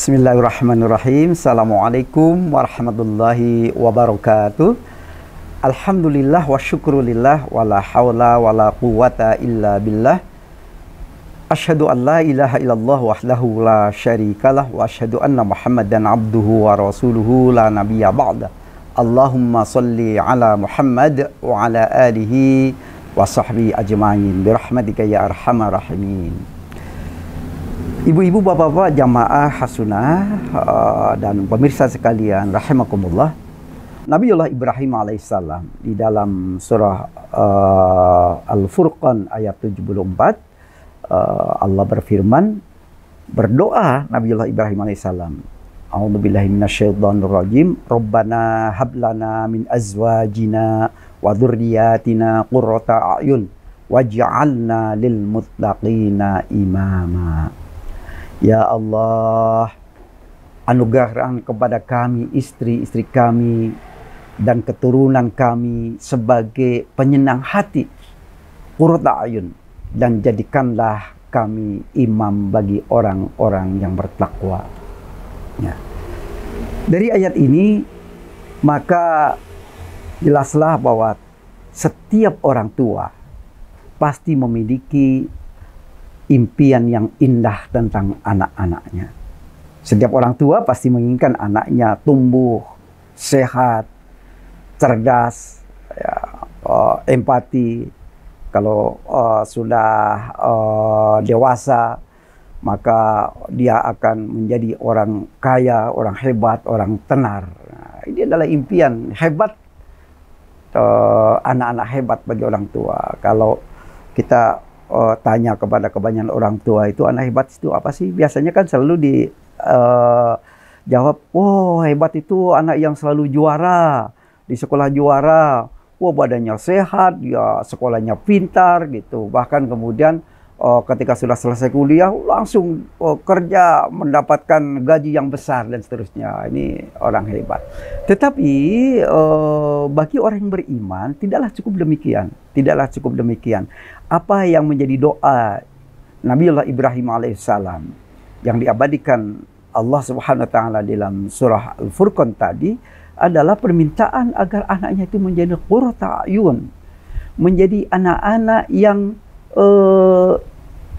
Bismillahirrahmanirrahim. Assalamualaikum warahmatullahi wabarakatuh. Alhamdulillah wa syukrulillah wa la hawla wa la quwata illa billah. Asyhadu an la ilaha illallah wahdahu la syarikalah wa asyhadu anna Muhammadan abduhu wa rasuluhu la nabiyya ba'da. Allahumma salli ala Muhammad wa ala alihi wa sahbihi ajma'in birahmatika ya arhamar rahimin. Ibu-ibu, bapak-bapak, jamaah Hasunah dan pemirsa sekalian rahimakumullah. Nabiullah Ibrahim alaihissalam di dalam surah Al-Furqan ayat 74 Allah berfirman, berdoa Nabiullah Ibrahim alaihissalam, a'udzubillahi minasyaitonir rajim, Rabbana hablana min azwajina wa dzurriyyatina qurrata a'yun waj'alna lil muttaqina imama. Ya Allah, anugerahkan kepada kami istri-istri kami dan keturunan kami sebagai penyenang hati, qurrata a'yun, dan jadikanlah kami imam bagi orang-orang yang bertakwa. Ya. Dari ayat ini maka jelaslah bahwa setiap orang tua pasti memiliki impian yang indah tentang anak-anaknya. Setiap orang tua pasti menginginkan anaknya tumbuh sehat, cerdas, ya, empati. Kalau sudah dewasa, maka dia akan menjadi orang kaya, orang hebat, orang tenar. Nah, ini adalah impian hebat, anak-anak hebat bagi orang tua. Kalau kita tanya kepada kebanyakan orang tua itu, anak hebat itu apa sih? Biasanya kan selalu jawab, oh hebat itu anak yang selalu juara, di sekolah juara, wah badannya sehat, ya sekolahnya pintar gitu. Bahkan kemudian ketika sudah selesai kuliah langsung kerja, mendapatkan gaji yang besar dan seterusnya. Ini orang hebat. Tetapi bagi orang yang beriman tidaklah cukup demikian. Tidaklah cukup demikian. Apa yang menjadi doa Nabiullah Ibrahim alaihissalam yang diabadikan Allah Subhanahu wa taala dalam surah Al-Furqan tadi adalah permintaan agar anaknya itu menjadi qurrata a'yun, menjadi anak-anak yang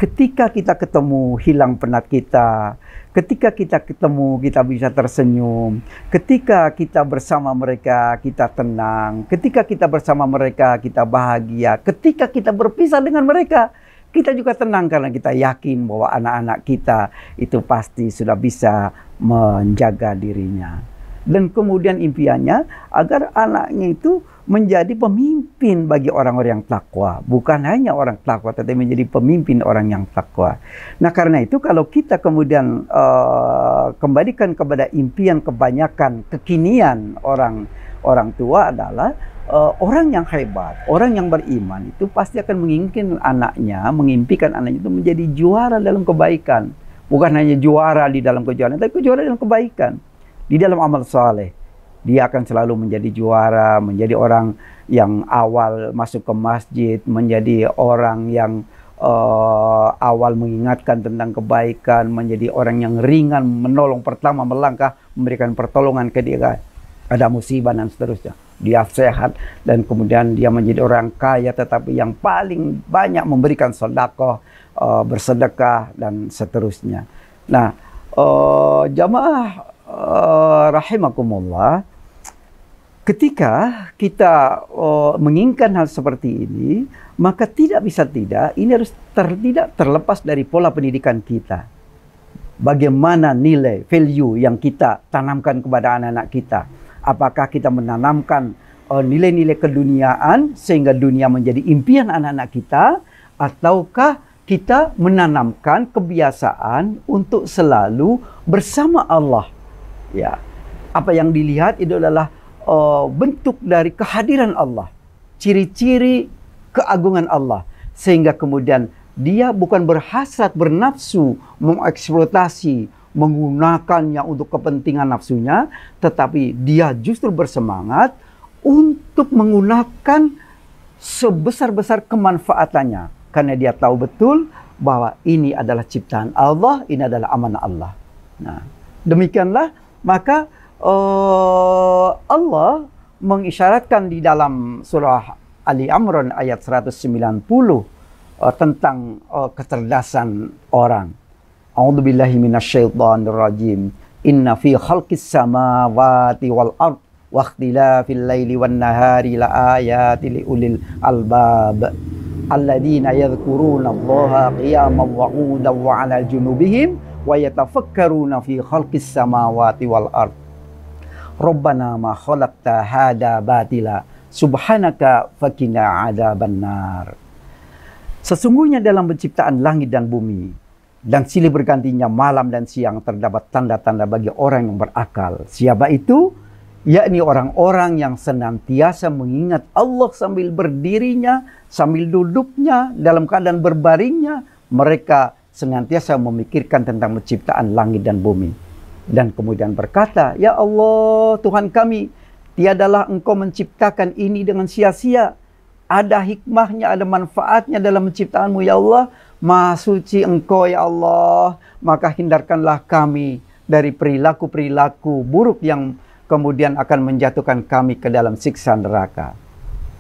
ketika kita ketemu hilang penat kita, ketika kita ketemu kita bisa tersenyum, ketika kita bersama mereka kita tenang, ketika kita bersama mereka kita bahagia, ketika kita berpisah dengan mereka kita juga tenang karena kita yakin bahwa anak-anak kita itu pasti sudah bisa menjaga dirinya. Dan kemudian impiannya agar anaknya itu menjadi pemimpin bagi orang-orang yang takwa. Bukan hanya orang takwa, tetapi menjadi pemimpin orang yang takwa. Nah karena itu kalau kita kemudian kembalikan kepada impian kebanyakan kekinian orang tua adalah orang yang hebat, orang yang beriman itu pasti akan menginginkan anaknya, mengimpikan anaknya itu menjadi juara dalam kebaikan. Bukan hanya juara di dalam kejuaraan, tapi juara dalam kebaikan. Di dalam amal saleh, dia akan selalu menjadi juara, menjadi orang yang awal masuk ke masjid, menjadi orang yang awal mengingatkan tentang kebaikan, menjadi orang yang ringan menolong pertama melangkah, memberikan pertolongan ketika ada musibah dan seterusnya. Dia sehat dan kemudian dia menjadi orang kaya tetapi yang paling banyak memberikan sedekah, bersedekah dan seterusnya. Nah, jamaah rahimakumullah, ketika kita menginginkan hal seperti ini, maka tidak bisa tidak, ini harus tidak terlepas dari pola pendidikan kita. Bagaimana nilai, value yang kita tanamkan kepada anak-anak kita. Apakah kita menanamkan nilai-nilai keduniaan sehingga dunia menjadi impian anak-anak kita, ataukah kita menanamkan kebiasaan untuk selalu bersama Allah? Ya, apa yang dilihat itu adalah bentuk dari kehadiran Allah, ciri-ciri keagungan Allah, sehingga kemudian dia bukan berhasrat, bernafsu, mengeksploitasi, menggunakannya untuk kepentingan nafsunya, tetapi dia justru bersemangat untuk menggunakan sebesar-besar kemanfaatannya, karena dia tahu betul bahwa ini adalah ciptaan Allah, ini adalah amanah Allah. Nah, Demikianlah maka Allah mengisyaratkan di dalam surah Ali Imran ayat 190 tentang kecerdasan orang. A'udzubillahi minasyaitonirrajim. Inna fi khalqis samawati wal ard wa ikhtilafil laili wan nahari laayatin liulil albab alladzina yadhkuruna Allaha qiyaman wa qu'udan wa 'ala junubihim wa yatafakkaruna fi khalqis samawati wal ard. Rabbana ma khalaqta hada batila subhanaka faqina adzabannar. Sesungguhnya dalam penciptaan langit dan bumi dan silih bergantinya malam dan siang terdapat tanda-tanda bagi orang yang berakal. Siapa itu? Yakni orang-orang yang senantiasa mengingat Allah sambil berdirinya, sambil duduknya, dalam keadaan berbaringnya. Mereka senantiasa memikirkan tentang penciptaan langit dan bumi. Dan kemudian berkata, ya Allah Tuhan kami, tiadalah Engkau menciptakan ini dengan sia-sia. Ada hikmahnya, ada manfaatnya dalam penciptaanmu ya Allah. Maha suci Engkau ya Allah. Maka hindarkanlah kami dari perilaku-perilaku buruk yang kemudian akan menjatuhkan kami ke dalam siksa neraka.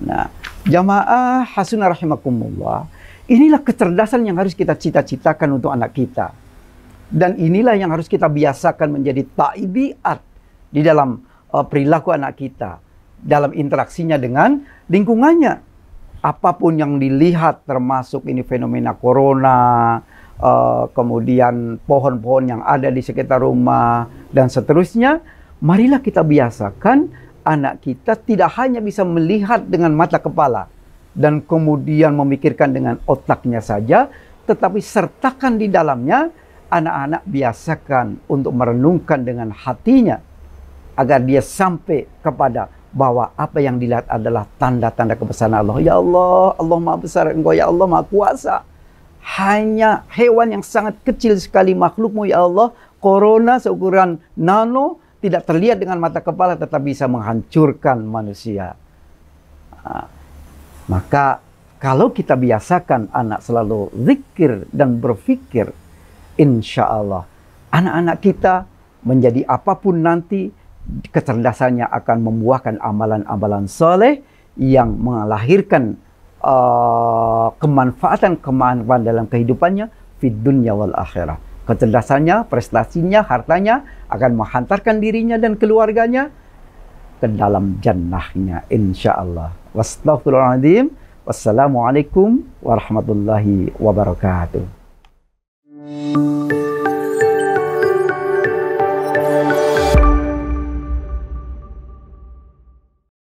Nah, jamaah hasunah rahimakumullah, inilah kecerdasan yang harus kita cita-citakan untuk anak kita. Dan inilah yang harus kita biasakan menjadi tabiat di dalam perilaku anak kita. Dalam interaksinya dengan lingkungannya. Apapun yang dilihat termasuk ini fenomena corona, kemudian pohon-pohon yang ada di sekitar rumah, dan seterusnya. Marilah kita biasakan anak kita tidak hanya bisa melihat dengan mata kepala. Dan kemudian memikirkan dengan otaknya saja. Tetapi sertakan di dalamnya. Anak-anak biasakan untuk merenungkan dengan hatinya agar dia sampai kepada bahwa apa yang dilihat adalah tanda-tanda kebesaran Allah. Ya Allah, Allah Maha Besar, Engkau ya Allah Maha Kuasa. Hanya hewan yang sangat kecil sekali makhlukmu ya Allah, corona seukuran nano, tidak terlihat dengan mata kepala tetapi bisa menghancurkan manusia. Maka kalau kita biasakan anak selalu zikir dan berfikir, insya Allah, anak-anak kita menjadi apapun nanti, kecerdasannya akan membuahkan amalan-amalan soleh yang melahirkan kemanfaatan dalam kehidupannya, fid dunya wal akhirah. Kecerdasannya, prestasinya, hartanya akan menghantarkan dirinya dan keluarganya ke dalam jannahnya, insya Allah. Wastaghfirullahaladzim. Wassalamualaikum warahmatullahi wabarakatuh.